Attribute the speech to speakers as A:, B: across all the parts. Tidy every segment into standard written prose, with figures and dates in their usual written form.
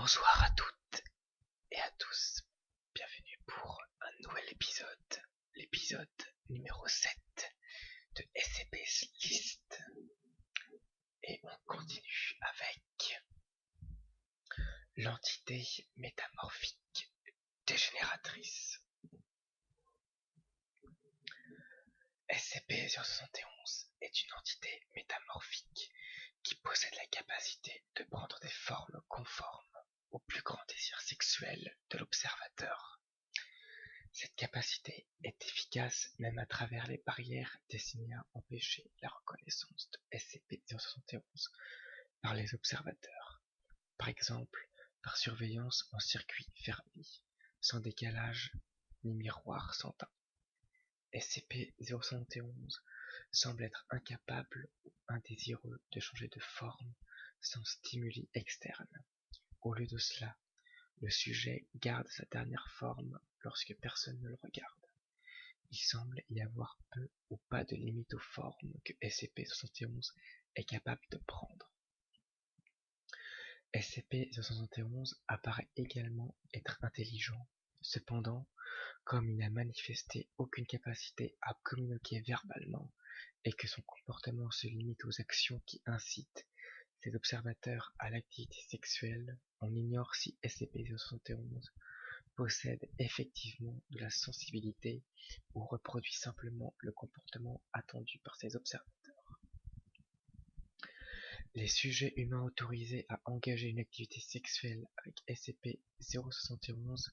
A: Bonsoir à toutes et à tous, bienvenue pour un nouvel épisode, l'épisode numéro 7 de SCP List. Et on continue avec l'entité métamorphique dégénératrice. SCP-071 est une entité métamorphique qui possède la capacité de prendre des formes conformes au plus grand désir sexuel de l'observateur. Cette capacité est efficace même à travers les barrières destinées à empêcher la reconnaissance de SCP-071 par les observateurs, par exemple par surveillance en circuit fermé, sans décalage ni miroir sans teint. SCP-071 semble être incapable ou indésireux de changer de forme sans stimuli externe. Au lieu de cela, le sujet garde sa dernière forme lorsque personne ne le regarde. Il semble y avoir peu ou pas de limite aux formes que SCP-071 est capable de prendre. SCP-071 apparaît également être intelligent. Cependant, comme il n'a manifesté aucune capacité à communiquer verbalement et que son comportement se limite aux actions qui incitent ses observateurs à l'activité sexuelle, on ignore si SCP-071 possède effectivement de la sensibilité ou reproduit simplement le comportement attendu par ses observateurs. Les sujets humains autorisés à engager une activité sexuelle avec SCP-071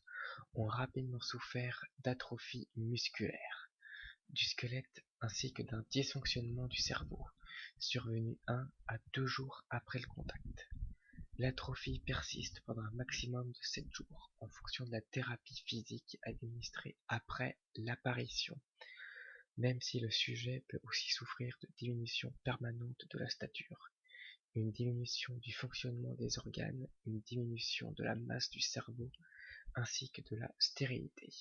A: ont rapidement souffert d'atrophie musculaire du squelette ainsi que d'un dysfonctionnement du cerveau, survenu 1 à 2 jours après le contact. L'atrophie persiste pendant un maximum de 7 jours en fonction de la thérapie physique administrée après l'apparition, même si le sujet peut aussi souffrir de diminution permanente de la stature, une diminution du fonctionnement des organes, une diminution de la masse du cerveau, ainsi que de la stérilité.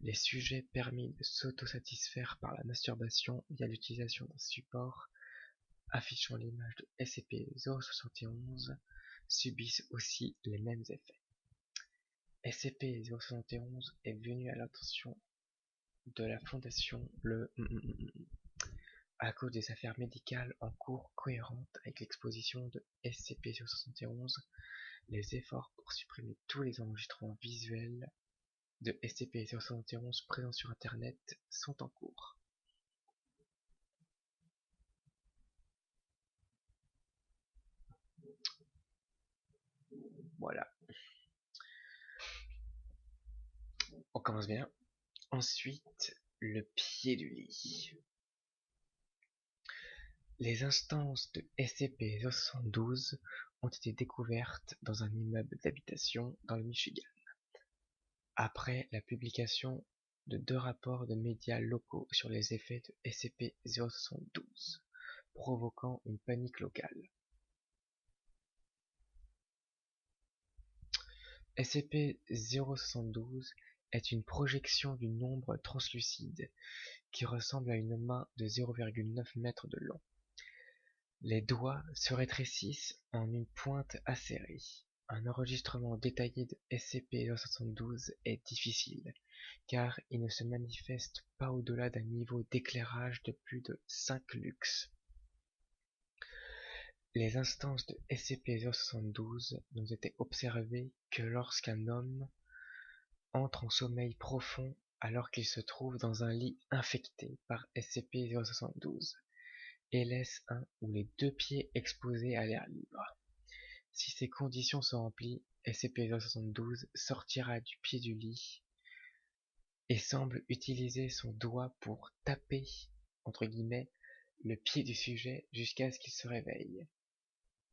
A: Les sujets permis de s'autosatisfaire par la masturbation via l'utilisation d'un support affichant l'image de SCP-071 subissent aussi les mêmes effets. SCP-071 est venu à l'attention de la Fondation à cause des affaires médicales en cours cohérentes avec l'exposition de SCP-071. Les efforts pour supprimer tous les enregistrements visuels de SCP-071 présents sur Internet sont en cours. Voilà. On commence bien. Ensuite, le pied du lit. Les instances de SCP-072 ont été découvertes dans un immeuble d'habitation dans le Michigan, après la publication de 2 rapports de médias locaux sur les effets de SCP-072, provoquant une panique locale. SCP-072 est une projection d'une ombre translucide qui ressemble à une main de 0,9 m de long. Les doigts se rétrécissent en une pointe acérée. Un enregistrement détaillé de SCP-072 est difficile, car il ne se manifeste pas au-delà d'un niveau d'éclairage de plus de 5 lux. Les instances de SCP-072 n'ont été observées que lorsqu'un homme entre en sommeil profond alors qu'il se trouve dans un lit infecté par SCP-072 et laisse un ou les 2 pieds exposés à l'air libre. Si ces conditions sont remplies, SCP-072 sortira du pied du lit et semble utiliser son doigt pour taper, entre guillemets, le pied du sujet jusqu'à ce qu'il se réveille.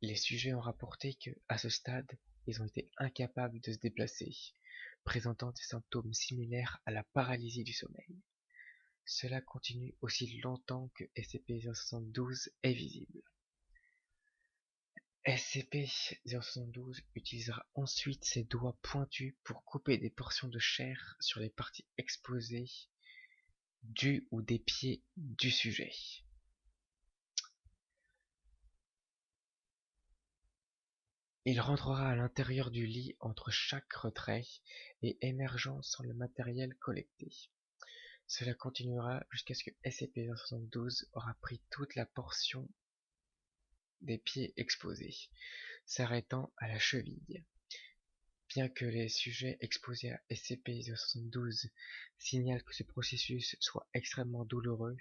A: Les sujets ont rapporté que, à ce stade, ils ont été incapables de se déplacer, présentant des symptômes similaires à la paralysie du sommeil. Cela continue aussi longtemps que SCP-072 est visible. SCP-072 utilisera ensuite ses doigts pointus pour couper des portions de chair sur les parties exposées du ou des pieds du sujet. Il rentrera à l'intérieur du lit entre chaque retrait et émergeant sans le matériel collecté. Cela continuera jusqu'à ce que SCP-072 aura pris toute la portion des pieds exposés, s'arrêtant à la cheville. Bien que les sujets exposés à SCP-072 signalent que ce processus soit extrêmement douloureux,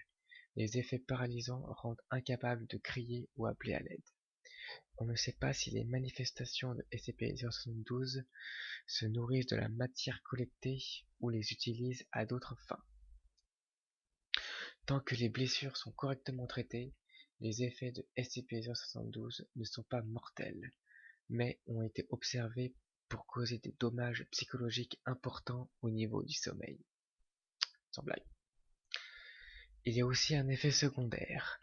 A: les effets paralysants rendent incapables de crier ou appeler à l'aide. On ne sait pas si les manifestations de SCP-072 se nourrissent de la matière collectée ou les utilisent à d'autres fins. Tant que les blessures sont correctement traitées, les effets de SCP-072 ne sont pas mortels, mais ont été observés pour causer des dommages psychologiques importants au niveau du sommeil. Sans blague. Il y a aussi un effet secondaire.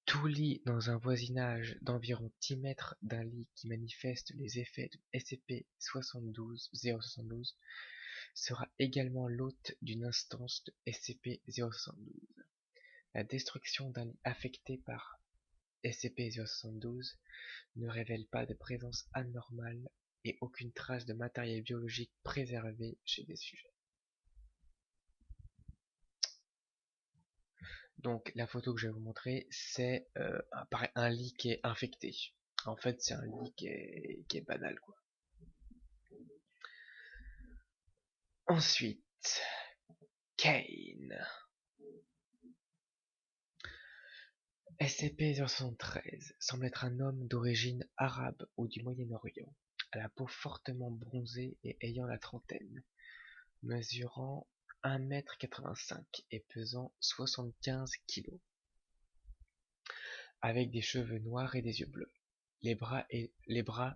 A: Tout lit dans un voisinage d'environ 10 mètres d'un lit qui manifeste les effets de SCP-072 sera également l'hôte d'une instance de SCP-072. La destruction d'un lit affecté par SCP-072 ne révèle pas de présence anormale et aucune trace de matériel biologique préservé chez des sujets. Donc la photo que je vais vous montrer, c'est un lit qui est infecté. En fait, c'est un lit qui est banal, quoi. Ensuite, Kane. SCP-073 semble être un homme d'origine arabe ou du Moyen-Orient, à la peau fortement bronzée et ayant la trentaine, mesurant 1,85 m et pesant 75 kg, avec des cheveux noirs et des yeux bleus. Les bras,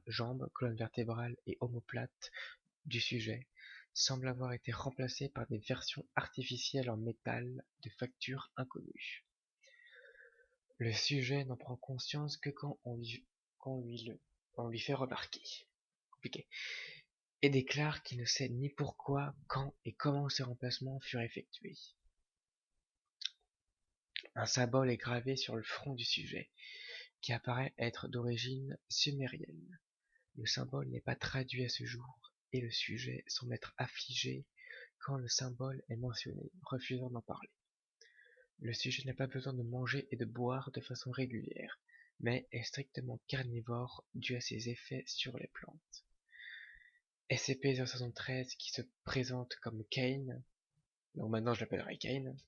A: jambes, colonne vertébrale et omoplate du sujet semblent avoir été remplacés par des versions artificielles en métal de facture inconnue. Le sujet n'en prend conscience que quand on lui fait remarquer. Compliqué. Et déclare qu'il ne sait ni pourquoi, quand et comment ces remplacements furent effectués. Un symbole est gravé sur le front du sujet, qui apparaît être d'origine sumérienne. Le symbole n'est pas traduit à ce jour, et le sujet semble être affligé quand le symbole est mentionné, refusant d'en parler. Le sujet n'a pas besoin de manger et de boire de façon régulière, mais est strictement carnivore dû à ses effets sur les plantes. SCP-073, qui se présente comme Kane, donc maintenant je l'appellerai Kane,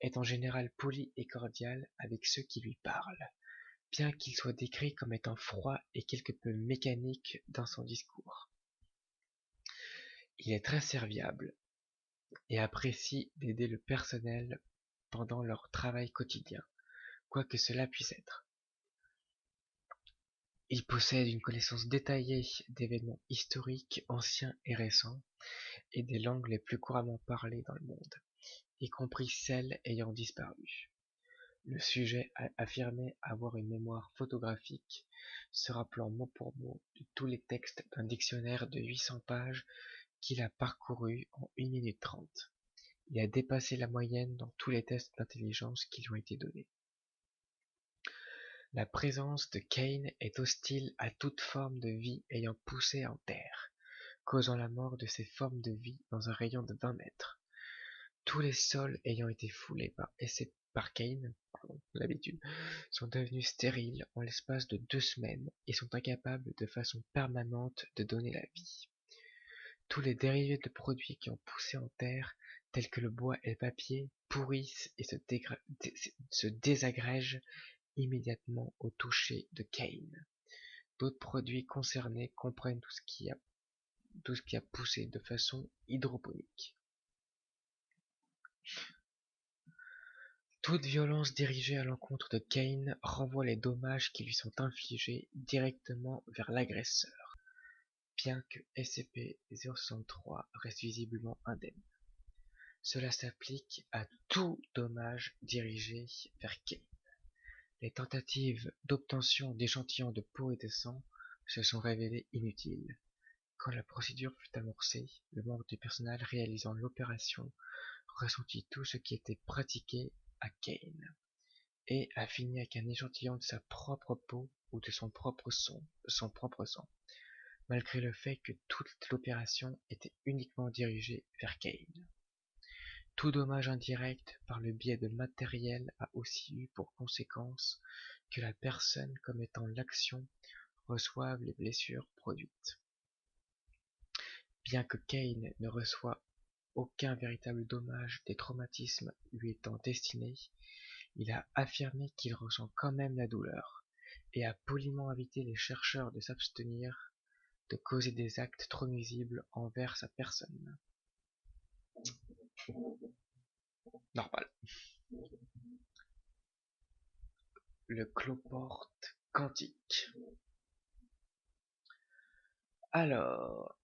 A: est en général poli et cordial avec ceux qui lui parlent, bien qu'il soit décrit comme étant froid et quelque peu mécanique dans son discours. Il est très serviable et apprécie d'aider le personnel pendant leur travail quotidien, quoi que cela puisse être. Il possède une connaissance détaillée d'événements historiques anciens et récents et des langues les plus couramment parlées dans le monde, y compris celles ayant disparu. Le sujet a affirmé avoir une mémoire photographique, se rappelant mot pour mot de tous les textes d'un dictionnaire de 800 pages qu'il a parcouru en 1 minute 30. Il a dépassé la moyenne dans tous les tests d'intelligence qui lui ont été donnés. La présence de Kane est hostile à toute forme de vie ayant poussé en terre, causant la mort de ces formes de vie dans un rayon de 20 mètres. Tous les sols ayant été foulés par Kane, l'habitude, sont devenus stériles en l'espace de 2 semaines et sont incapables de façon permanente de donner la vie. Tous les dérivés de produits qui ont poussé en terre, tels que le bois et le papier, pourrissent et se désagrègent immédiatement au toucher de Kane. D'autres produits concernés comprennent tout ce qui a poussé de façon hydroponique. Toute violence dirigée à l'encontre de Kane renvoie les dommages qui lui sont infligés directement vers l'agresseur, bien que SCP-063 reste visiblement indemne. Cela s'applique à tout dommage dirigé vers Kane. Les tentatives d'obtention d'échantillons de peau et de sang se sont révélées inutiles. Quand la procédure fut amorcée, le membre du personnel réalisant l'opération ressentit tout ce qui était pratiqué à Kane, et a fini avec un échantillon de sa propre peau ou de son propre sang, malgré le fait que toute l'opération était uniquement dirigée vers Kane. Tout dommage indirect par le biais de matériel a aussi eu pour conséquence que la personne commettant l'action reçoive les blessures produites. Bien que Kane ne reçoit aucun véritable dommage des traumatismes lui étant destinés, il a affirmé qu'il ressent quand même la douleur, et a poliment invité les chercheurs de s'abstenir de causer des actes trop nuisibles envers sa personne. Normal. Le cloporte quantique. Alors,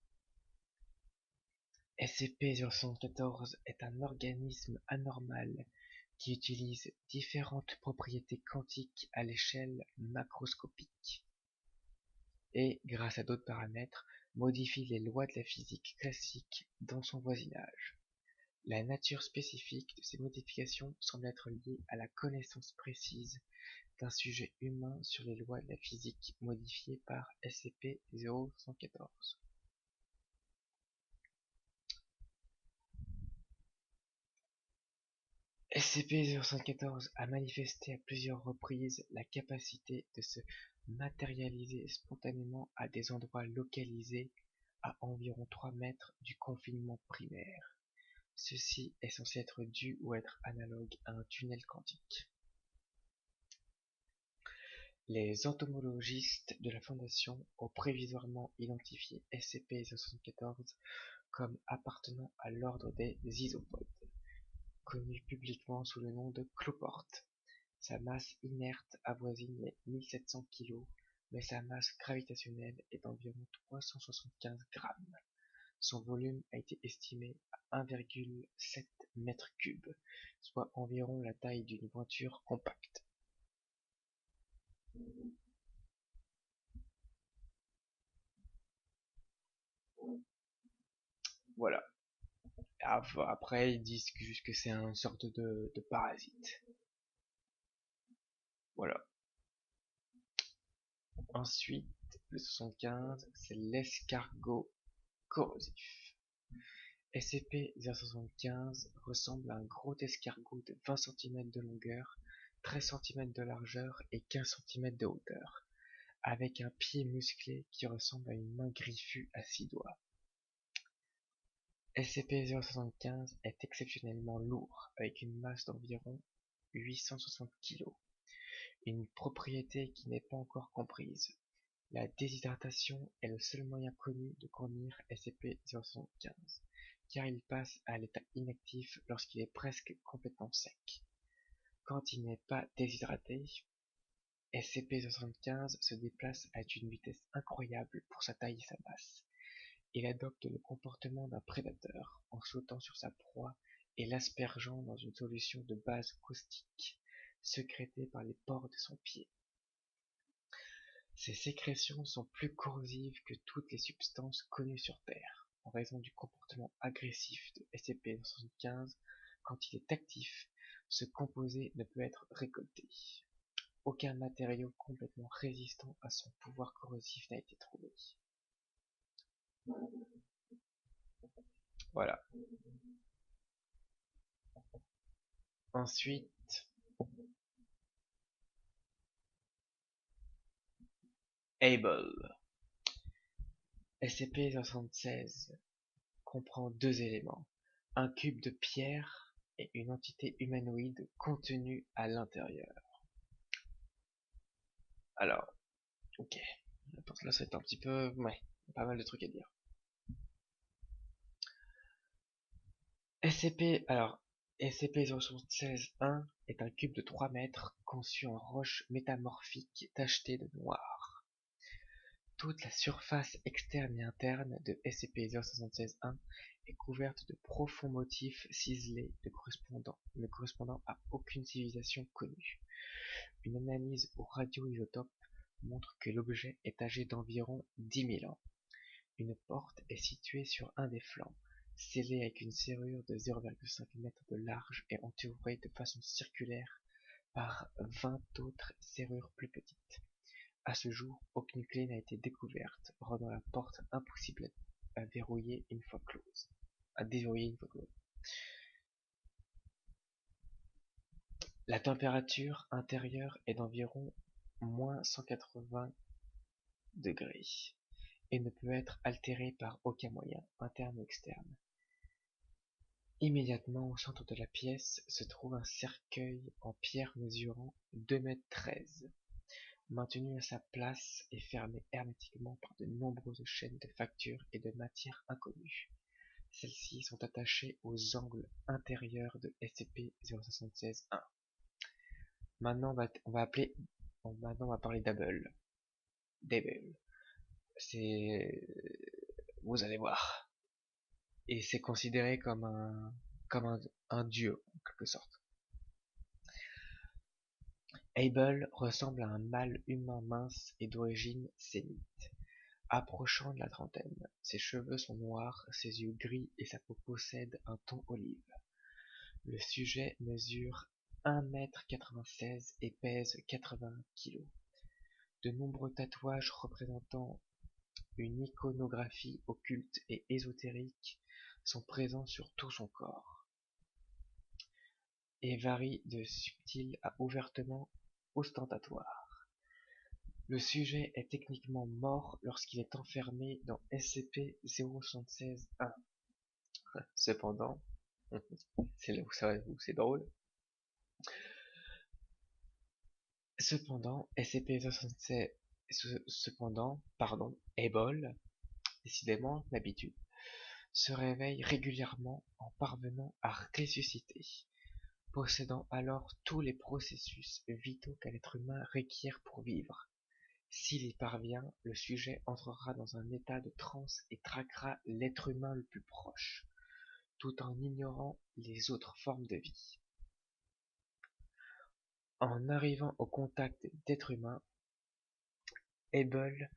A: SCP-074 est un organisme anormal qui utilise différentes propriétés quantiques à l'échelle macroscopique et, grâce à d'autres paramètres, modifie les lois de la physique classique dans son voisinage. La nature spécifique de ces modifications semble être liée à la connaissance précise d'un sujet humain sur les lois de la physique modifiées par SCP-014. SCP-014 a manifesté à plusieurs reprises la capacité de se matérialiser spontanément à des endroits localisés à environ 3 mètres du confinement primaire. Ceci est censé être dû ou être analogue à un tunnel quantique. Les entomologistes de la Fondation ont prévisoirement identifié SCP-074 comme appartenant à l'ordre des isopodes, connu publiquement sous le nom de cloporte. Sa masse inerte avoisine les 1700 kg, mais sa masse gravitationnelle est d'environ 375 grammes. Son volume a été estimé à 1,7 m3, soit environ la taille d'une voiture compacte. Voilà. Après, ils disent juste que c'est une sorte de parasite. Voilà. Ensuite, le 75, c'est l'escargot corrosif. SCP-075 ressemble à un gros escargot de 20 cm de longueur, 13 cm de largeur et 15 cm de hauteur, avec un pied musclé qui ressemble à une main griffue à 6 doigts. SCP-075 est exceptionnellement lourd, avec une masse d'environ 860 kg, une propriété qui n'est pas encore comprise. La déshydratation est le seul moyen connu de contenir SCP-075, car il passe à l'état inactif lorsqu'il est presque complètement sec. Quand il n'est pas déshydraté, SCP-075 se déplace à une vitesse incroyable pour sa taille et sa masse. Il adopte le comportement d'un prédateur en sautant sur sa proie et l'aspergeant dans une solution de base caustique, sécrétée par les pores de son pied. Ces sécrétions sont plus corrosives que toutes les substances connues sur Terre, en raison du comportement agressif de SCP-075. Quand il est actif, ce composé ne peut être récolté. Aucun matériau complètement résistant à son pouvoir corrosif n'a été trouvé. Voilà. Ensuite, Able. SCP-076 comprend deux éléments, un cube de pierre et une entité humanoïde contenue à l'intérieur. Alors, ok, là c'est un petit peu, ouais, pas mal de trucs à dire. SCP-076-1 est un cube de 3 mètres conçu en roche métamorphique tachetée de noir. Toute la surface externe et interne de SCP-076-1 est couverte de profonds motifs ciselés ne correspondant à aucune civilisation connue. Une analyse au radioisotope montre que l'objet est âgé d'environ 10 000 ans. Une porte est située sur un des flancs, scellée avec une serrure de 0,5 m de large et entourée de façon circulaire par 20 autres serrures plus petites. À ce jour, aucune clé n'a été découverte, rendant la porte impossible à verrouiller une fois close. À déverrouiller une fois close. La température intérieure est d'environ moins 180 degrés et ne peut être altérée par aucun moyen, interne ou externe. Immédiatement au centre de la pièce se trouve un cercueil en pierre mesurant 2,13 m, maintenu à sa place et fermé hermétiquement par de nombreuses chaînes de factures et de matières inconnues. Celles-ci sont attachées aux angles intérieurs de SCP-076-1. Maintenant, on va parler d'Able. C'est, vous allez voir. Et c'est considéré comme un dieu, en quelque sorte. Able ressemble à un mâle humain mince et d'origine sémite, approchant de la trentaine. Ses cheveux sont noirs, ses yeux gris et sa peau possède un ton olive. Le sujet mesure 1,96 m et pèse 80 kg. De nombreux tatouages représentant une iconographie occulte et ésotérique sont présents sur tout son corps et varient de subtil à ouvertement ostentatoire. Le sujet est techniquement mort lorsqu'il est enfermé dans SCP-076-1. Cependant, c'est là où c'est drôle. Cependant, Able, décidément l'habitude, se réveille régulièrement en parvenant à ressusciter, possédant alors tous les processus vitaux qu'un être humain requiert pour vivre. S'il y parvient, le sujet entrera dans un état de transe et traquera l'être humain le plus proche, tout en ignorant les autres formes de vie. En arrivant au contact d'êtres humains, Able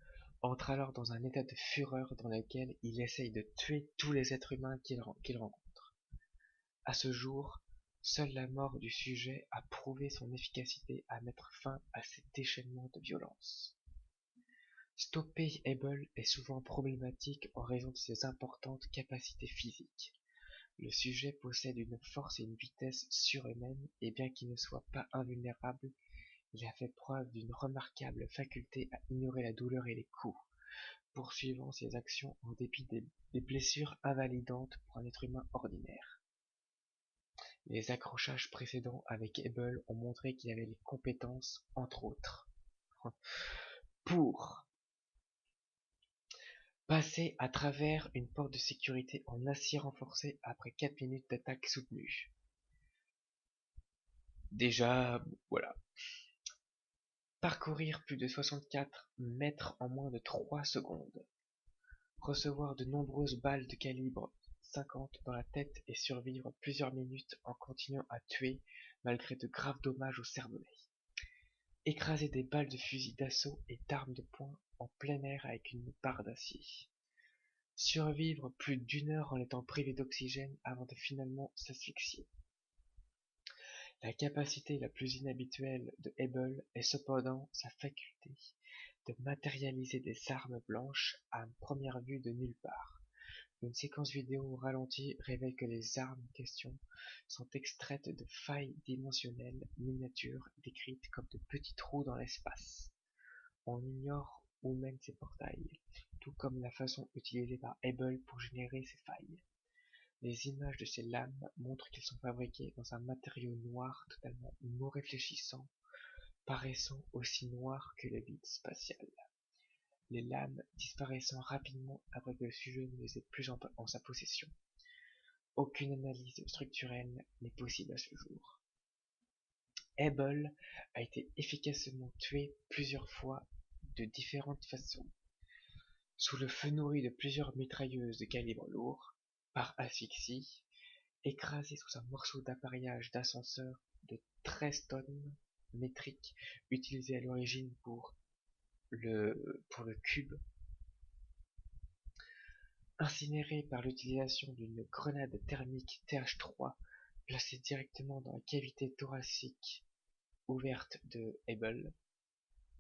A: entre alors dans un état de fureur dans lequel il essaye de tuer tous les êtres humains qu'il rencontre. À ce jour, seule la mort du sujet a prouvé son efficacité à mettre fin à cet déchaînement de violence. Stopper Able est souvent problématique en raison de ses importantes capacités physiques. Le sujet possède une force et une vitesse surhumaines et bien qu'il ne soit pas invulnérable, il a fait preuve d'une remarquable faculté à ignorer la douleur et les coups, poursuivant ses actions en dépit des blessures invalidantes pour un être humain ordinaire. Les accrochages précédents avec Able ont montré qu'il avait les compétences, entre autres, pour passer à travers une porte de sécurité en acier renforcé après 4 minutes d'attaque soutenue. Déjà, voilà. Parcourir plus de 64 mètres en moins de 3 secondes. Recevoir de nombreuses balles de calibre 50 dans la tête et survivre plusieurs minutes en continuant à tuer malgré de graves dommages au cervelet. Écraser des balles de fusil d'assaut et d'armes de poing en plein air avec une barre d'acier. Survivre plus d'1 heure en étant privé d'oxygène avant de finalement s'asphyxier. La capacité la plus inhabituelle de Able est cependant sa faculté de matérialiser des armes blanches à première vue de nulle part. Une séquence vidéo au ralenti révèle que les armes en question sont extraites de failles dimensionnelles miniatures décrites comme de petits trous dans l'espace. On ignore où mènent ces portails, tout comme la façon utilisée par Able pour générer ces failles. Les images de ces lames montrent qu'ils sont fabriqués dans un matériau noir totalement non réfléchissant, paraissant aussi noir que le vide spatial. Les lames disparaissant rapidement après que le sujet ne les ait plus en sa possession. Aucune analyse structurelle n'est possible à ce jour. Able a été efficacement tué plusieurs fois de différentes façons. Sous le feu nourri de plusieurs mitrailleuses de calibre lourd, par asphyxie, écrasé sous un morceau d'appareillage d'ascenseur de 13 tonnes métriques utilisé à l'origine pour le cube, incinéré par l'utilisation d'une grenade thermique TH3 placée directement dans la cavité thoracique ouverte de Hubble.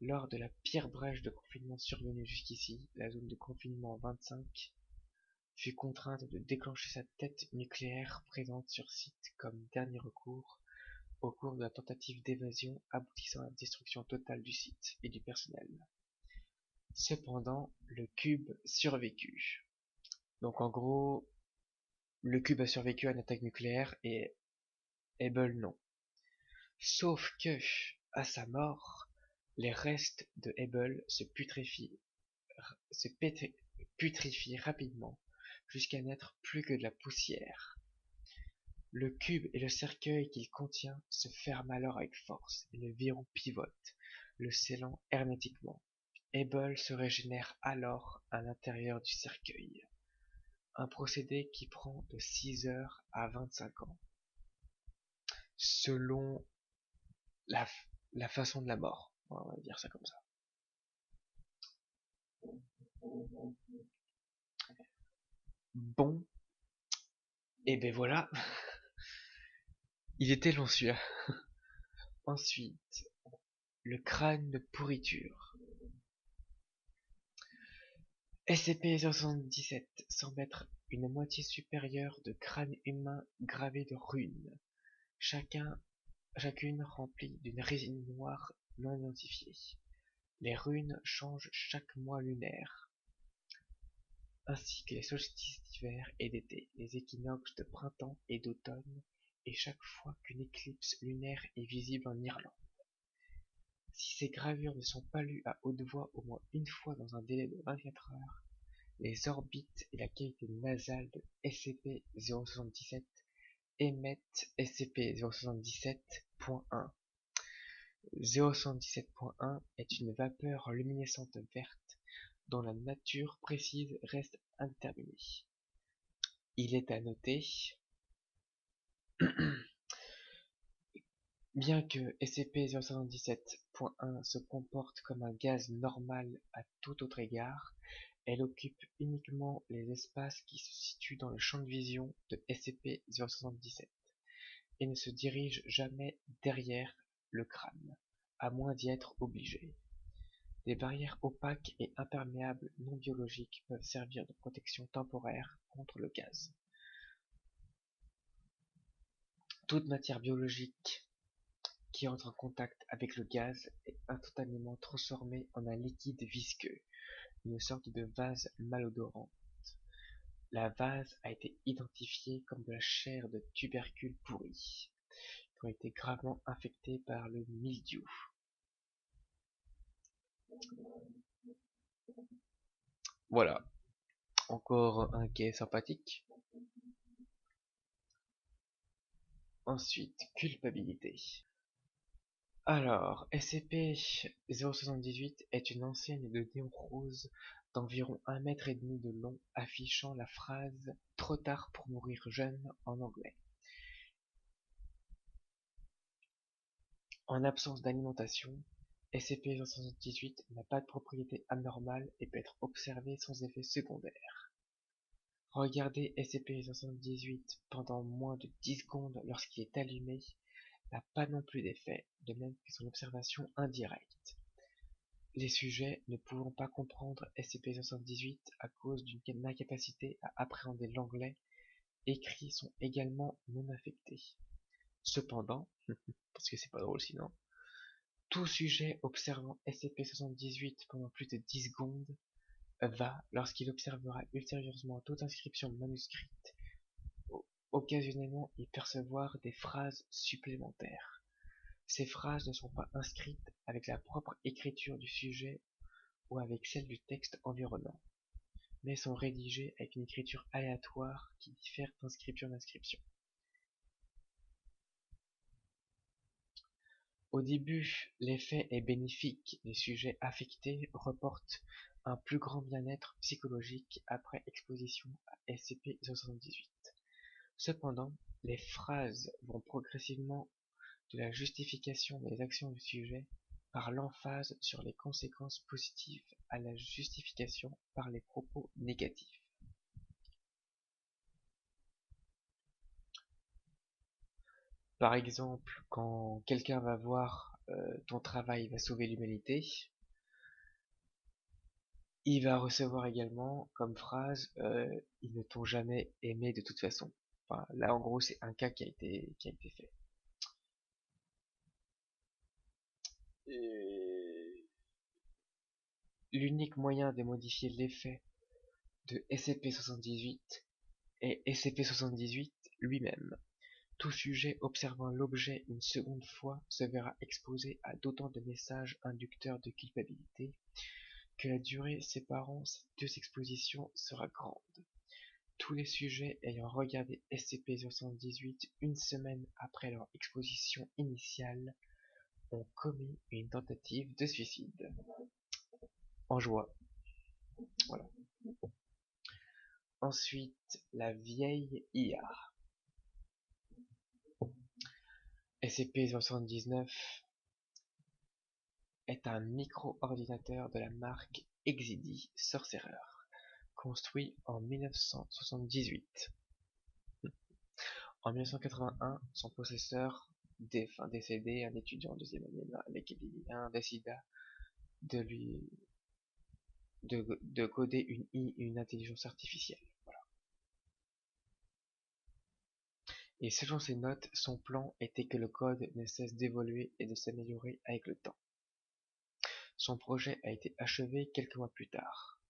A: Lors de la pire brèche de confinement survenue jusqu'ici, la zone de confinement 25 fut contrainte de déclencher sa tête nucléaire présente sur site comme dernier recours au cours de la tentative d'évasion aboutissant à la destruction totale du site et du personnel. Cependant, le cube survécut. Donc en gros, le cube a survécu à une attaque nucléaire et Hubble non. Sauf que, à sa mort, les restes de Hubble se putrifient rapidement jusqu'à n'être plus que de la poussière. Le cube et le cercueil qu'il contient se ferment alors avec force et le verrou pivote, le scellant hermétiquement. Hubble se régénère alors à l'intérieur du cercueil, un procédé qui prend de 6 heures à 25 ans, selon la façon de la mort, on va dire ça comme ça. Bon, et ben voilà, il était long celui-là. Ensuite, le crâne de pourriture. SCP-077 semble être une moitié supérieure de crânes humains gravés de runes, chacune remplie d'une résine noire non identifiée. Les runes changent chaque mois lunaire, ainsi que les solstices d'hiver et d'été, les équinoxes de printemps et d'automne, et chaque fois qu'une éclipse lunaire est visible en Irlande. Si ces gravures ne sont pas lues à haute voix au moins une fois dans un délai de 24 heures, les orbites et la cavité nasale de SCP-077 émettent SCP-077.1. 077.1 est une vapeur luminescente verte dont la nature précise reste indéterminée. Il est à noter, bien que SCP-077.1 se comporte comme un gaz normal à tout autre égard, elle occupe uniquement les espaces qui se situent dans le champ de vision de SCP-077 et ne se dirige jamais derrière le crâne, à moins d'y être obligé. Des barrières opaques et imperméables non biologiques peuvent servir de protection temporaire contre le gaz. Toute matière biologique qui entre en contact avec le gaz est instantanément transformée en un liquide visqueux, une sorte de vase malodorant. La vase a été identifiée comme de la chair de tubercules pourris, qui ont été gravement infectés par le mildiou. Voilà, encore un quai sympathique. Ensuite, culpabilité. Alors, SCP-078 est une enseigne de néon rose d'environ 1,5 m de long affichant la phrase « Trop tard pour mourir jeune » en anglais. En absence d'alimentation, SCP-078 n'a pas de propriété anormale et peut être observé sans effet secondaire. Regarder SCP-078 pendant moins de 10 secondes lorsqu'il est allumé n'a pas non plus d'effet, de même que son observation indirecte. Les sujets ne pouvant pas comprendre SCP-078 à cause d'une incapacité à appréhender l'anglais écrit sont également non affectés. Cependant, parce que c'est pas drôle sinon, tout sujet observant SCP-078 pendant plus de 10 secondes va, lorsqu'il observera ultérieurement toute inscription manuscrite, occasionnellement y percevoir des phrases supplémentaires. Ces phrases ne sont pas inscrites avec la propre écriture du sujet ou avec celle du texte environnant, mais sont rédigées avec une écriture aléatoire qui diffère d'inscription en inscription. Au début, l'effet est bénéfique, les sujets affectés reportent un plus grand bien-être psychologique après exposition à SCP-078. Cependant, les phrases vont progressivement de la justification des actions du sujet par l'emphase sur les conséquences positives à la justification par les propos négatifs. Par exemple, quand quelqu'un va voir ton travail va sauver l'humanité. Il va recevoir également comme phrase ils ne t'ont jamais aimé de toute façon. Enfin, là en gros c'est un cas qui a été fait. L'unique moyen de modifier l'effet de SCP-78 est SCP-78 lui-même. Tout sujet observant l'objet une seconde fois se verra exposé à d'autant de messages inducteurs de culpabilité que la durée séparant ces deux expositions sera grande. Tous les sujets ayant regardé SCP-78 une semaine après leur exposition initiale ont commis une tentative de suicide. En joie. Voilà. Ensuite, la vieille IA. SCP-79 est un micro-ordinateur de la marque Exidy Sorcerer, construit en 1978. En 1981, son possesseur, décédé, un étudiant en deuxième année avec Evidien, décida de coder une intelligence artificielle. Voilà. Et selon ses notes, son plan était que le code ne cesse d'évoluer et de s'améliorer avec le temps. Son projet a été achevé quelques mois plus tard.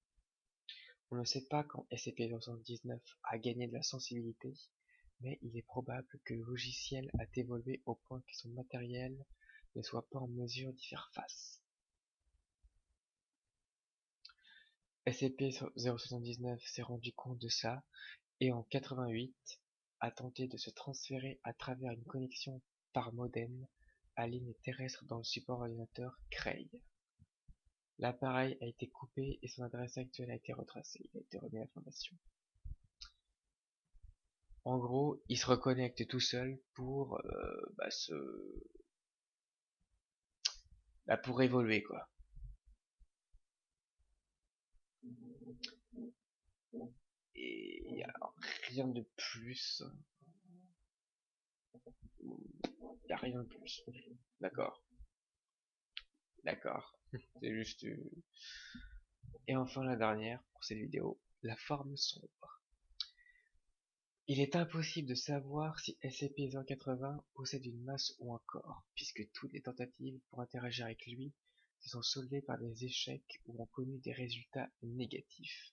A: On ne sait pas quand SCP-79 a gagné de la sensibilité, mais il est probable que le logiciel a évolué au point que son matériel ne soit pas en mesure d'y faire face. SCP-079 s'est rendu compte de ça et en 88 a tenté de se transférer à travers une connexion par modem à ligne terrestre dans le support ordinateur Cray. L'appareil a été coupé et son adresse actuelle a été retracée. Il a été remis à la fondation. En gros, il se reconnecte tout seul pour pour évoluer quoi. Et il n'y a rien de plus. Il n'y a rien de plus. D'accord. D'accord. C'est juste. Et enfin la dernière pour cette vidéo, la forme sombre. Il est impossible de savoir si SCP-080 possède une masse ou un corps, puisque toutes les tentatives pour interagir avec lui se sont soldées par des échecs ou ont connu des résultats négatifs.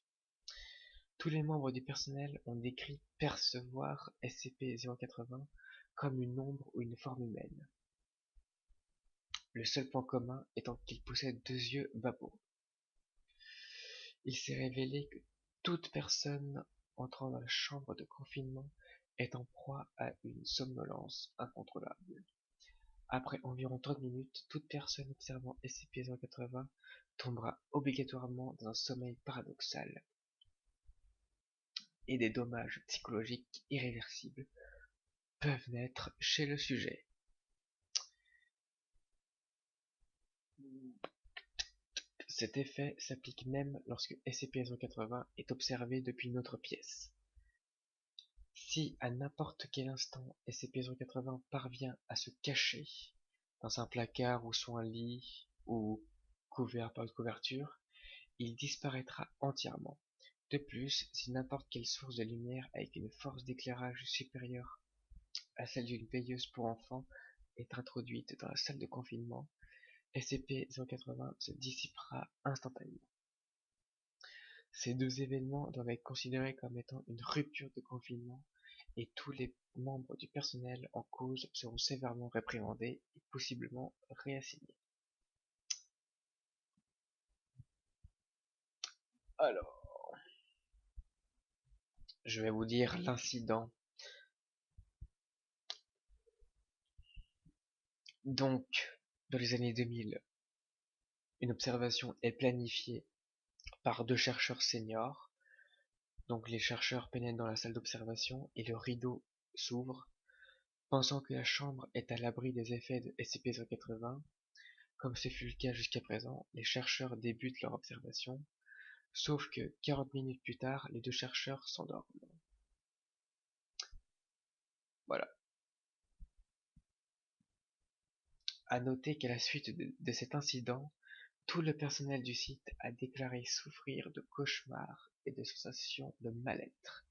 A: Tous les membres du personnel ont décrit percevoir SCP-080 comme une ombre ou une forme humaine. Le seul point commun étant qu'il possède 2 yeux vaporeux. Il s'est révélé que toute personne entrant dans la chambre de confinement est en proie à une somnolence incontrôlable. Après environ 30 minutes, toute personne observant SCP-080 tombera obligatoirement dans un sommeil paradoxal. Et des dommages psychologiques irréversibles peuvent naître chez le sujet. Cet effet s'applique même lorsque SCP-080 est observé depuis une autre pièce. Si à n'importe quel instant SCP-080 parvient à se cacher dans un placard ou sous un lit ou couvert par une couverture, il disparaîtra entièrement. De plus, si n'importe quelle source de lumière avec une force d'éclairage supérieure à celle d'une veilleuse pour enfants est introduite dans la salle de confinement, SCP-080 se dissipera instantanément. Ces deux événements doivent être considérés comme étant une rupture de confinement et tous les membres du personnel en cause seront sévèrement réprimandés et possiblement réassignés. Alors, je vais vous dire l'incident. Donc, dans les années 2000, une observation est planifiée par 2 chercheurs seniors. Donc les chercheurs pénètrent dans la salle d'observation et le rideau s'ouvre. Pensant que la chambre est à l'abri des effets de SCP-080, comme ce fut le cas jusqu'à présent, les chercheurs débutent leur observation, sauf que 40 minutes plus tard, les 2 chercheurs s'endorment. Voilà. À noter qu'à la suite de cet incident, tout le personnel du site a déclaré souffrir de cauchemars et de sensations de mal-être.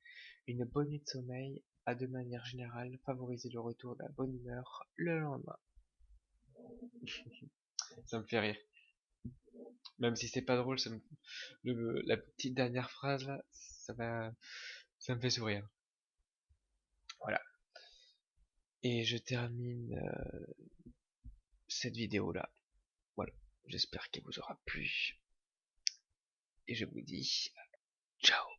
A: Une bonne nuit de sommeil a de manière générale favorisé le retour de la bonne humeur le lendemain. Ça me fait rire. Même si c'est pas drôle, la petite dernière phrase là, ça me fait sourire. Voilà. Et je termine cette vidéo là. Voilà. J'espère qu'elle vous aura plu. Et je vous dis ciao.